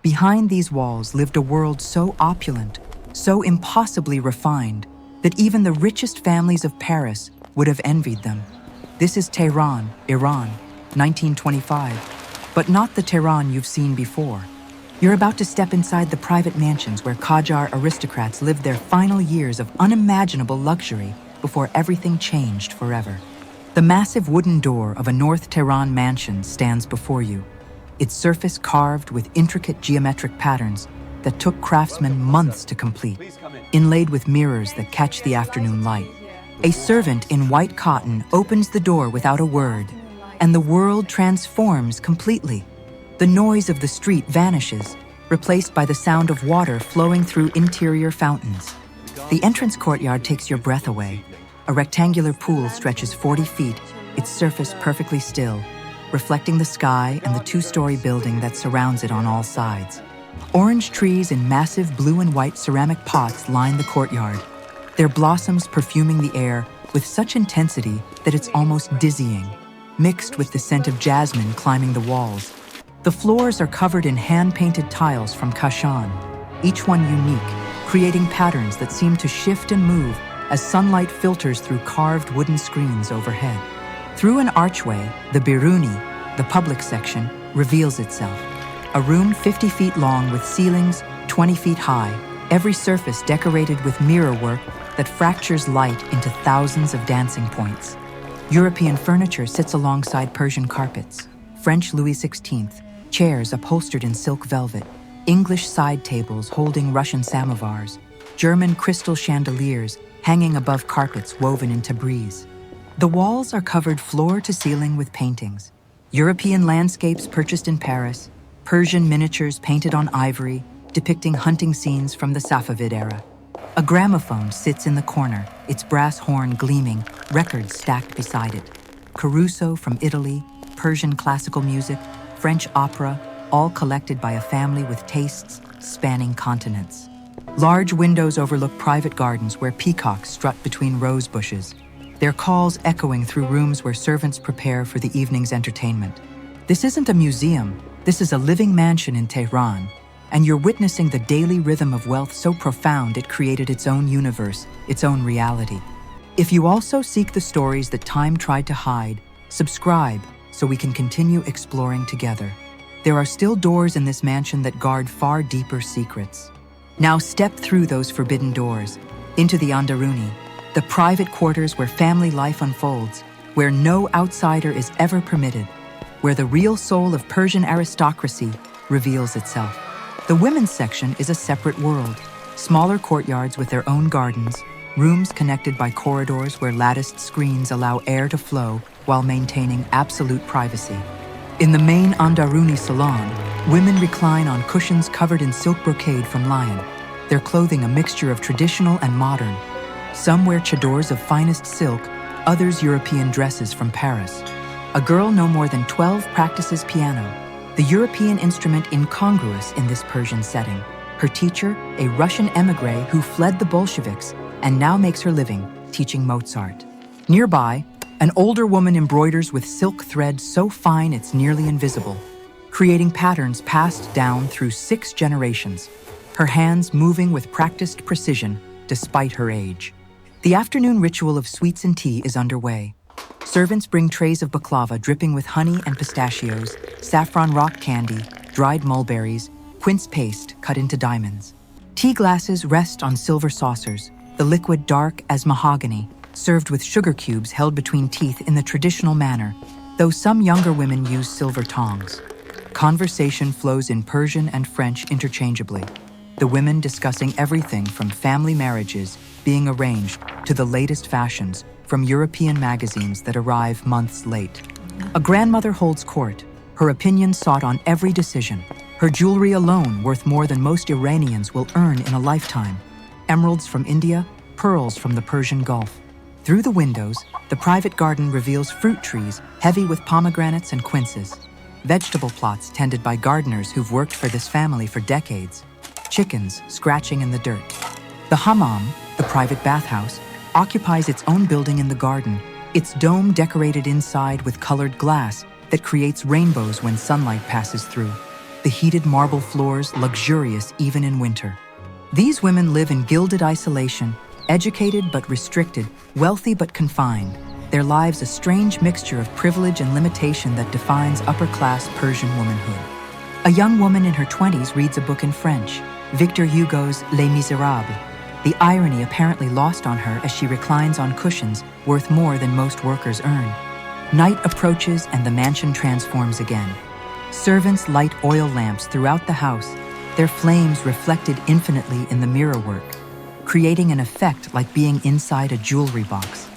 Behind these walls lived a world so opulent, so impossibly refined, that even the richest families of Paris would have envied them. This is Tehran, Iran, 1925, but not the Tehran you've seen before. You're about to step inside the private mansions where Qajar aristocrats lived their final years of unimaginable luxury before everything changed forever. The massive wooden door of a North Tehran mansion stands before you, its surface carved with intricate geometric patterns that took craftsmen months to complete, inlaid with mirrors that catch the afternoon light. A servant in white cotton opens the door without a word, and the world transforms completely. The noise of the street vanishes, replaced by the sound of water flowing through interior fountains. The entrance courtyard takes your breath away. A rectangular pool stretches 40 feet, its surface perfectly still, reflecting the sky and the two-story building that surrounds it on all sides. Orange trees in massive blue and white ceramic pots line the courtyard, their blossoms perfuming the air with such intensity that it's almost dizzying, mixed with the scent of jasmine climbing the walls. The floors are covered in hand-painted tiles from Kashan, each one unique, creating patterns that seem to shift and move as sunlight filters through carved wooden screens overhead. Through an archway, the Biruni, the public section, reveals itself. A room 50 feet long with ceilings 20 feet high, every surface decorated with mirrorwork that fractures light into thousands of dancing points. European furniture sits alongside Persian carpets, French Louis XVI, chairs upholstered in silk velvet, English side tables holding Russian samovars, German crystal chandeliers hanging above carpets woven in Tabriz. The walls are covered floor to ceiling with paintings, European landscapes purchased in Paris, Persian miniatures painted on ivory, depicting hunting scenes from the Safavid era. A gramophone sits in the corner, its brass horn gleaming, records stacked beside it. Caruso from Italy, Persian classical music, French opera, all collected by a family with tastes spanning continents. Large windows overlook private gardens where peacocks strut between rose bushes, their calls echoing through rooms where servants prepare for the evening's entertainment. This isn't a museum, this is a living mansion in Tehran, and you're witnessing the daily rhythm of wealth so profound it created its own universe, its own reality. If you also seek the stories that time tried to hide, subscribe so we can continue exploring together. There are still doors in this mansion that guard far deeper secrets. Now step through those forbidden doors, into the Andaruni, the private quarters where family life unfolds, where no outsider is ever permitted, where the real soul of Persian aristocracy reveals itself. The women's section is a separate world, smaller courtyards with their own gardens, rooms connected by corridors where latticed screens allow air to flow while maintaining absolute privacy. In the main Andaruni salon, women recline on cushions covered in silk brocade from Lion, their clothing a mixture of traditional and modern. Some wear chadors of finest silk, others European dresses from Paris. A girl no more than 12 practices piano, the European instrument incongruous in this Persian setting. Her teacher, a Russian émigré who fled the Bolsheviks and now makes her living teaching Mozart. Nearby, an older woman embroiders with silk thread so fine it's nearly invisible, creating patterns passed down through 6 generations, her hands moving with practiced precision despite her age. The afternoon ritual of sweets and tea is underway. Servants bring trays of baklava dripping with honey and pistachios, saffron rock candy, dried mulberries, quince paste cut into diamonds. Tea glasses rest on silver saucers, the liquid dark as mahogany, served with sugar cubes held between teeth in the traditional manner, though some younger women use silver tongs. Conversation flows in Persian and French interchangeably, the women discussing everything from family marriages being arranged to the latest fashions from European magazines that arrive months late. A grandmother holds court, her opinion sought on every decision, her jewelry alone worth more than most Iranians will earn in a lifetime. Emeralds from India, pearls from the Persian Gulf. Through the windows, the private garden reveals fruit trees heavy with pomegranates and quinces, vegetable plots tended by gardeners who've worked for this family for decades, chickens scratching in the dirt. The hammam, the private bathhouse, occupies its own building in the garden, its dome decorated inside with colored glass that creates rainbows when sunlight passes through. the heated marble floors luxurious even in winter. These women live in gilded isolation, educated but restricted, wealthy but confined, their lives a strange mixture of privilege and limitation that defines upper-class Persian womanhood. A young woman in her 20s reads a book in French, Victor Hugo's Les Misérables, the irony apparently lost on her as she reclines on cushions worth more than most workers earn. Night approaches and the mansion transforms again. Servants light oil lamps throughout the house, their flames reflected infinitely in the mirrorwork, creating an effect like being inside a jewelry box.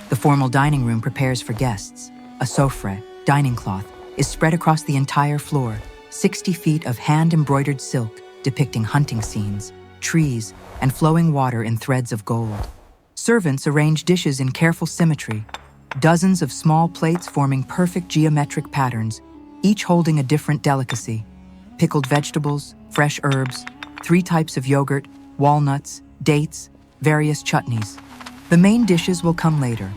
The formal dining room prepares for guests. A sofa, dining cloth, is spread across the entire floor, 60 feet of hand-embroidered silk depicting hunting scenes, trees, and flowing water in threads of gold. Servants arrange dishes in careful symmetry, dozens of small plates forming perfect geometric patterns, each holding a different delicacy. Pickled vegetables, fresh herbs, 3 types of yogurt, walnuts, dates, various chutneys. The main dishes will come later.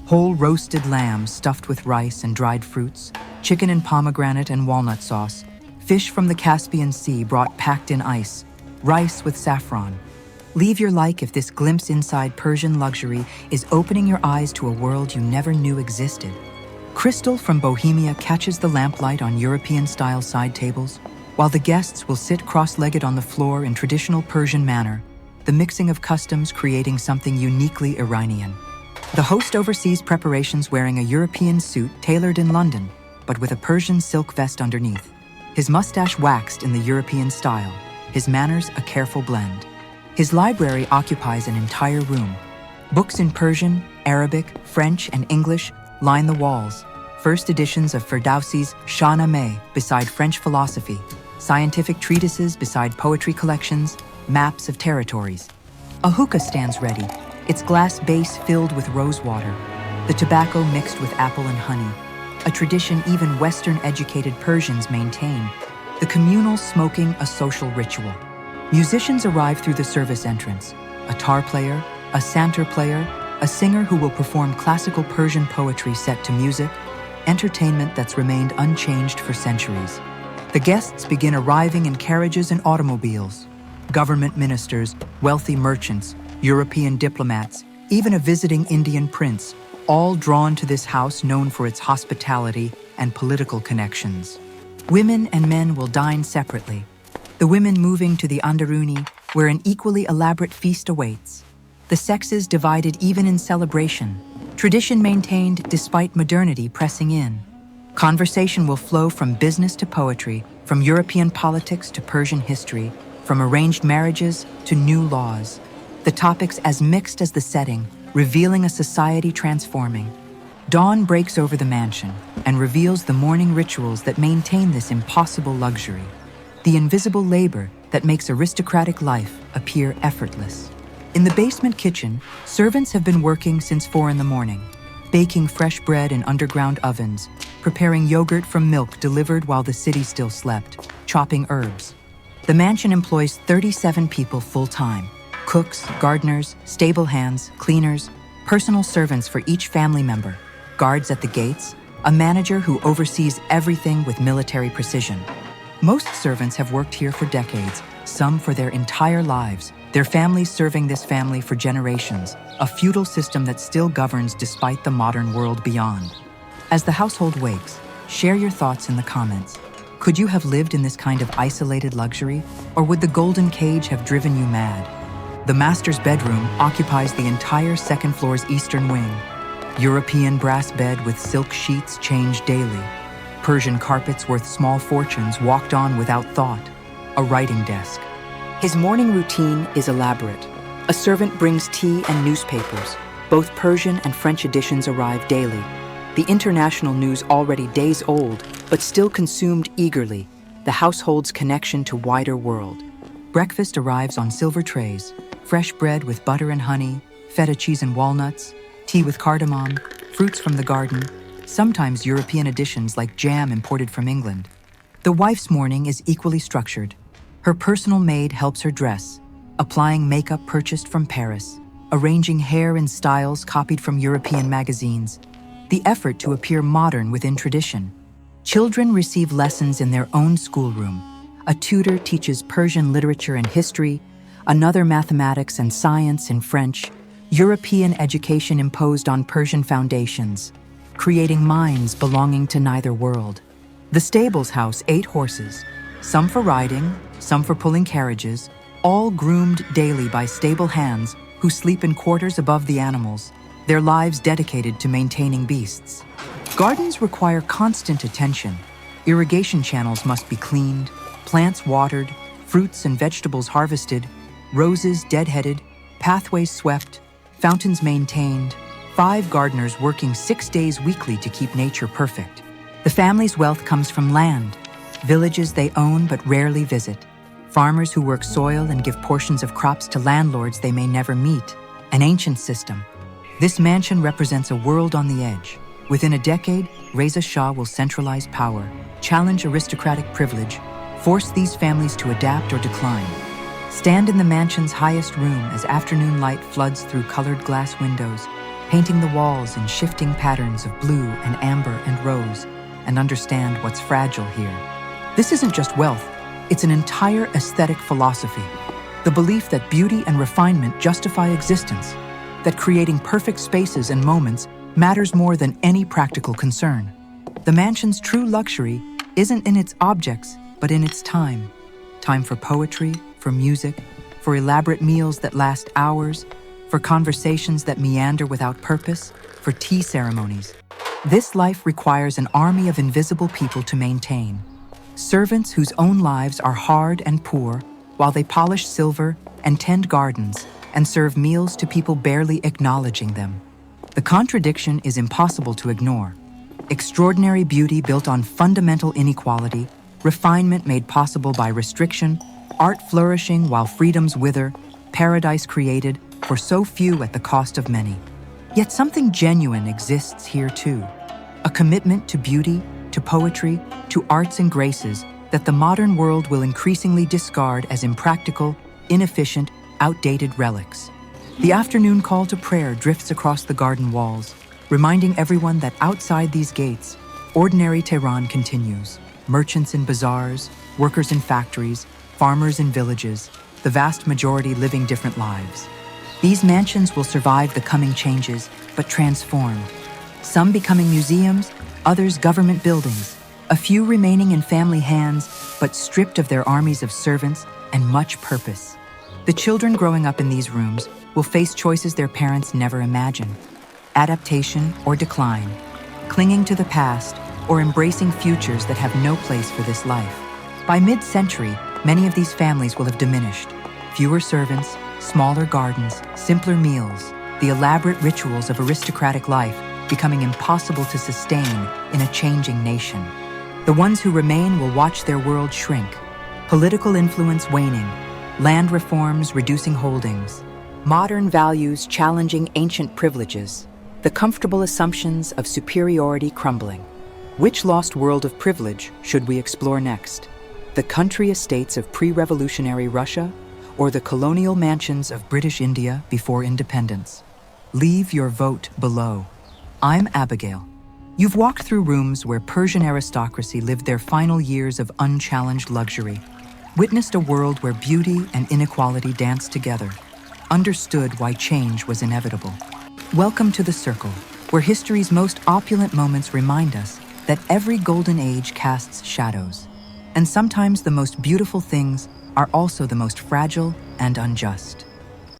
Whole roasted lambs stuffed with rice and dried fruits, chicken and pomegranate and walnut sauce, fish from the Caspian Sea brought packed in ice, rice with saffron. Leave your like if this glimpse inside Persian luxury is opening your eyes to a world you never knew existed. Crystal from Bohemia catches the lamplight on European-style side tables, while the guests will sit cross-legged on the floor in traditional Persian manner, the mixing of customs creating something uniquely Iranian. The host oversees preparations wearing a European suit tailored in London, but with a Persian silk vest underneath. His mustache waxed in the European style, his manners a careful blend. His library occupies an entire room. Books in Persian, Arabic, French, and English line the walls. First editions of Ferdowsi's Shahnameh beside French philosophy, scientific treatises beside poetry collections, maps of territories. A hookah stands ready, its glass base filled with rose water, the tobacco mixed with apple and honey, a tradition even Western-educated Persians maintain, the communal smoking a social ritual. Musicians arrive through the service entrance, a tar player, a santur player, a singer who will perform classical Persian poetry set to music, entertainment that's remained unchanged for centuries. The guests begin arriving in carriages and automobiles. Government ministers, wealthy merchants, European diplomats, even a visiting Indian prince, all drawn to this house known for its hospitality and political connections. Women and men will dine separately, the women moving to the Andaruni, where an equally elaborate feast awaits. The sexes divided even in celebration, tradition maintained despite modernity pressing in. Conversation will flow from business to poetry, from European politics to Persian history, from arranged marriages to new laws. The topics as mixed as the setting, revealing a society transforming. Dawn breaks over the mansion and reveals the morning rituals that maintain this impossible luxury, the invisible labor that makes aristocratic life appear effortless. In the basement kitchen, servants have been working since 4 a.m, baking fresh bread in underground ovens, preparing yogurt from milk delivered while the city still slept, chopping herbs. The mansion employs 37 people full-time, cooks, gardeners, stable hands, cleaners, personal servants for each family member, guards at the gates, a manager who oversees everything with military precision. Most servants have worked here for decades, some for their entire lives, their families serving this family for generations, a feudal system that still governs despite the modern world beyond. As the household wakes, share your thoughts in the comments. Could you have lived in this kind of isolated luxury, or would the golden cage have driven you mad? The master's bedroom occupies the entire second floor's eastern wing. European brass bed with silk sheets changed daily. Persian carpets worth small fortunes walked on without thought. A writing desk. His morning routine is elaborate. A servant brings tea and newspapers. Both Persian and French editions arrive daily. The international news already days old, but still consumed eagerly, the household's connection to wider world. Breakfast arrives on silver trays, fresh bread with butter and honey, feta cheese and walnuts, tea with cardamom, fruits from the garden, sometimes European additions like jam imported from England. The wife's morning is equally structured. Her personal maid helps her dress, applying makeup purchased from Paris, arranging hair in styles copied from European magazines, the effort to appear modern within tradition. Children receive lessons in their own schoolroom, A tutor teaches Persian literature and history, another mathematics and science in French. European education imposed on Persian foundations, creating minds belonging to neither world. The stables house 8 horses, some for riding, some for pulling carriages, all groomed daily by stable hands who sleep in quarters above the animals, their lives dedicated to maintaining beasts. Gardens require constant attention. Irrigation channels must be cleaned, plants watered, fruits and vegetables harvested, roses deadheaded, pathways swept, fountains maintained, 5 gardeners working 6 days weekly to keep nature perfect. The family's wealth comes from land, villages they own but rarely visit, farmers who work soil and give portions of crops to landlords they may never meet, an ancient system. This mansion represents a world on the edge. Within a decade, Reza Shah will centralize power, challenge aristocratic privilege, force these families to adapt or decline. Stand in the mansion's highest room as afternoon light floods through colored glass windows, painting the walls in shifting patterns of blue and amber and rose, and understand what's fragile here. This isn't just wealth, it's an entire aesthetic philosophy. The belief that beauty and refinement justify existence, that creating perfect spaces and moments matters more than any practical concern. The mansion's true luxury isn't in its objects, but in its time. Time for poetry, for music, for elaborate meals that last hours, for conversations that meander without purpose, for tea ceremonies. This life requires an army of invisible people to maintain. Servants whose own lives are hard and poor, while they polish silver and tend gardens and serve meals to people barely acknowledging them. The contradiction is impossible to ignore. Extraordinary beauty built on fundamental inequality, refinement made possible by restriction, art flourishing while freedoms wither, paradise created for so few at the cost of many. Yet something genuine exists here too. A commitment to beauty, to poetry, to arts and graces that the modern world will increasingly discard as impractical, inefficient, outdated relics. The afternoon call to prayer drifts across the garden walls, reminding everyone that outside these gates, ordinary Tehran continues. Merchants in bazaars, workers in factories, farmers in villages, the vast majority living different lives. These mansions will survive the coming changes, but transformed. Some becoming museums, others government buildings, a few remaining in family hands, but stripped of their armies of servants and much purpose. The children growing up in these rooms will face choices their parents never imagined: adaptation or decline, clinging to the past or embracing futures that have no place for this life. By mid-century, many of these families will have diminished. Fewer servants, smaller gardens, simpler meals, the elaborate rituals of aristocratic life becoming impossible to sustain in a changing nation. The ones who remain will watch their world shrink, political influence waning, land reforms reducing holdings, modern values challenging ancient privileges, the comfortable assumptions of superiority crumbling. Which lost world of privilege should we explore next? The country estates of pre-revolutionary Russia or the colonial mansions of British India before independence? Leave your vote below. I'm Abigail. You've walked through rooms where Persian aristocracy lived their final years of unchallenged luxury, witnessed a world where beauty and inequality danced together, understood why change was inevitable. Welcome to the Circle, where history's most opulent moments remind us that every golden age casts shadows, and sometimes the most beautiful things are also the most fragile and unjust.